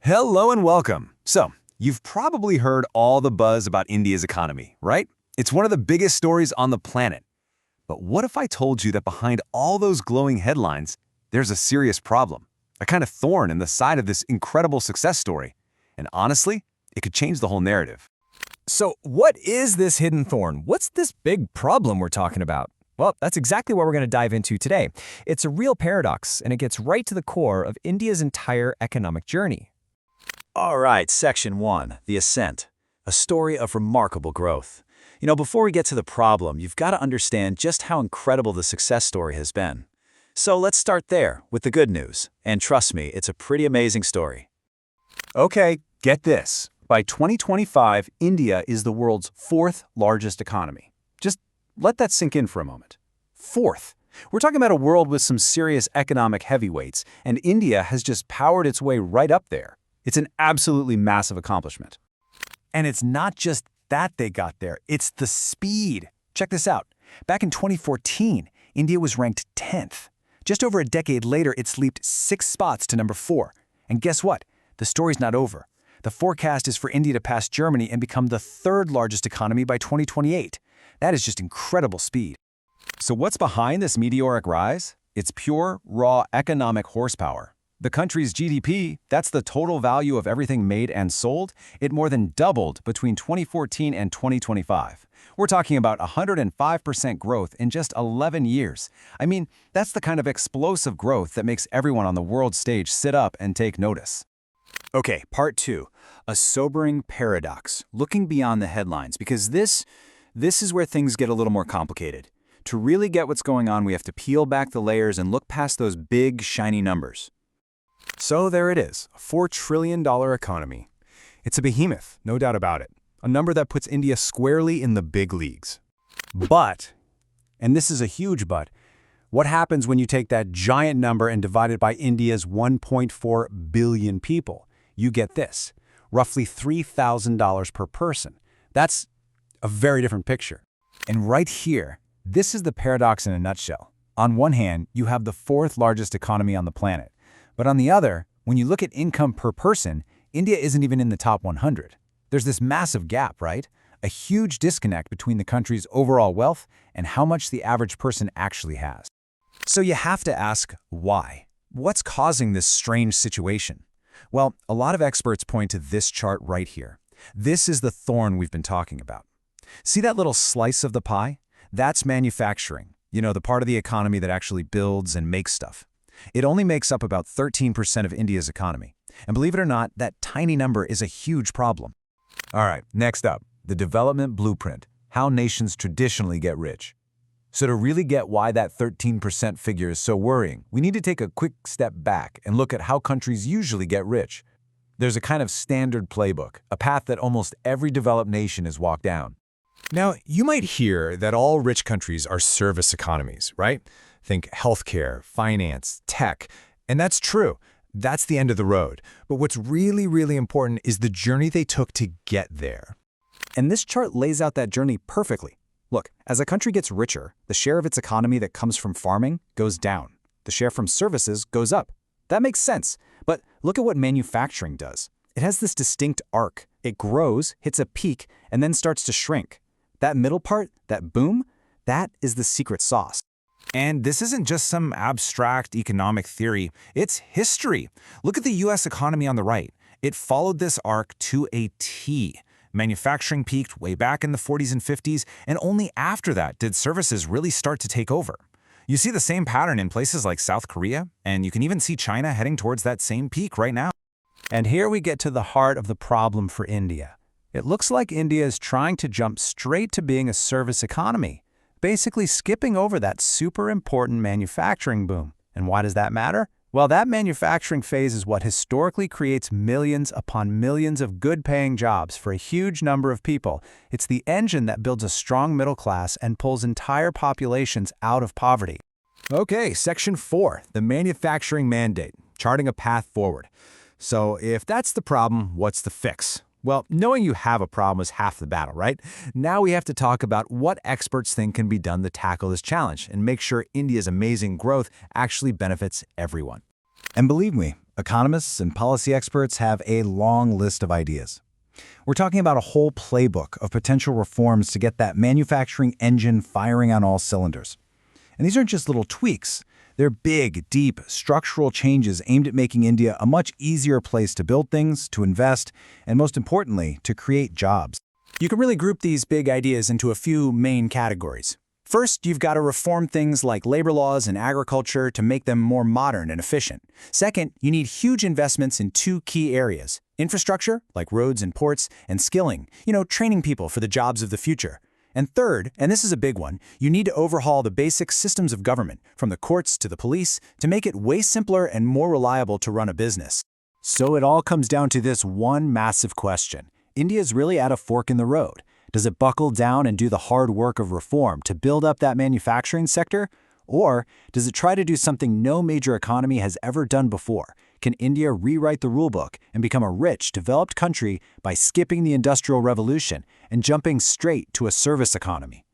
Hello and welcome. So, you've probably heard all the buzz about India's economy, right? It's one of the biggest stories on the planet. But what if I told you that behind all those glowing headlines, there's a serious problem, a kind of thorn in the side of this incredible success story? And honestly, it could change the whole narrative. So what is this hidden thorn? What's this big problem we're talking about? Well, that's exactly what we're going to dive into today. It's a real paradox, and it gets right to the core of India's entire economic journey. All right, Section 1, The Ascent, a story of remarkable growth. Before we get to the problem, you've got to understand just how incredible the success story has been. So let's start there with the good news. And trust me, it's a pretty amazing story. Okay, get this. By 2025, India is the world's fourth largest economy. Just let that sink in for a moment. Fourth. We're talking about a world with some serious economic heavyweights, and India has just powered its way right up there. It's an absolutely massive accomplishment. And it's not just that they got there, it's the speed. Check this out. Back in 2014, India was ranked 10th. Just over a decade later, it's leaped 6 spots to number 4. And guess what? The story's not over. The forecast is for India to pass Germany and become the 3rd largest economy by 2028. That is just incredible speed. So what's behind this meteoric rise? It's pure, raw economic horsepower. The country's GDP, that's the total value of everything made and sold, it more than doubled between 2014 and 2025. We're talking about 105% growth in just 11 years. I mean, that's the kind of explosive growth that makes everyone on the world stage sit up and take notice. Okay, part 2, a sobering paradox, looking beyond the headlines, because this is where things get a little more complicated. To really get what's going on, we have to peel back the layers and look past those big, shiny numbers. So there it is, a $4 trillion economy. It's a behemoth, no doubt about it. A number that puts India squarely in the big leagues. But, and this is a huge but, what happens when you take that giant number and divide it by India's 1.4 billion people? You get this, roughly $3,000 per person. That's a very different picture. And right here, this is the paradox in a nutshell. On one hand, you have the 4th largest economy on the planet. But on the other, when you look at income per person, India isn't even in the top 100. There's this massive gap, right? A huge disconnect between the country's overall wealth and how much the average person actually has. So you have to ask, why? What's causing this strange situation? Well, a lot of experts point to this chart right here. This is the thorn we've been talking about. See that little slice of the pie? That's manufacturing, the part of the economy that actually builds and makes stuff. It only makes up about 13% of India's economy. And believe it or not, that tiny number is a huge problem. All right, next up, the development blueprint, how nations traditionally get rich. So to really get why that 13% figure is so worrying, we need to take a quick step back and look at how countries usually get rich. There's a kind of standard playbook, a path that almost every developed nation has walked down. Now, you might hear that all rich countries are service economies, right? Think healthcare, finance, tech, and that's true. That's the end of the road. But what's really, really important is the journey they took to get there. And this chart lays out that journey perfectly. Look, as a country gets richer, the share of its economy that comes from farming goes down. The share from services goes up. That makes sense. But look at what manufacturing does. It has this distinct arc. It grows, hits a peak, and then starts to shrink. That middle part, that boom, that is the secret sauce. And this isn't just some abstract economic theory, it's history. Look at the US economy on the right. It followed this arc to a T. Manufacturing peaked way back in the 40s and 50s, and only after that did services really start to take over. You see the same pattern in places like South Korea, and you can even see China heading towards that same peak right now. And here we get to the heart of the problem for India. It looks like India is trying to jump straight to being a service economy, basically skipping over that super important manufacturing boom. And why does that matter? Well, that manufacturing phase is what historically creates millions upon millions of good-paying jobs for a huge number of people. It's the engine that builds a strong middle class and pulls entire populations out of poverty. Okay, Section 4, the manufacturing mandate, charting a path forward. So if that's the problem, what's the fix? Well, knowing you have a problem is half the battle, right? Now we have to talk about what experts think can be done to tackle this challenge and make sure India's amazing growth actually benefits everyone. And believe me, Economists and policy experts have a long list of ideas. We're talking about a whole playbook of potential reforms to get that manufacturing engine firing on all cylinders. And these aren't just little tweaks. They're big, deep, structural changes aimed at making India a much easier place to build things, to invest, and most importantly, to create jobs. You can really group these big ideas into a few main categories. First, you've got to reform things like labor laws and agriculture to make them more modern and efficient. Second, you need huge investments in two key areas: infrastructure, like roads and ports, and skilling, training people for the jobs of the future. And third, and this is a big one, you need to overhaul the basic systems of government, from the courts to the police, to make it way simpler and more reliable to run a business. So it all comes down to this one massive question. India's really at a fork in the road. Does it buckle down and do the hard work of reform to build up that manufacturing sector? Or does it try to do something no major economy has ever done before? Can India rewrite the rulebook and become a rich, developed country by skipping the Industrial Revolution and jumping straight to a service economy?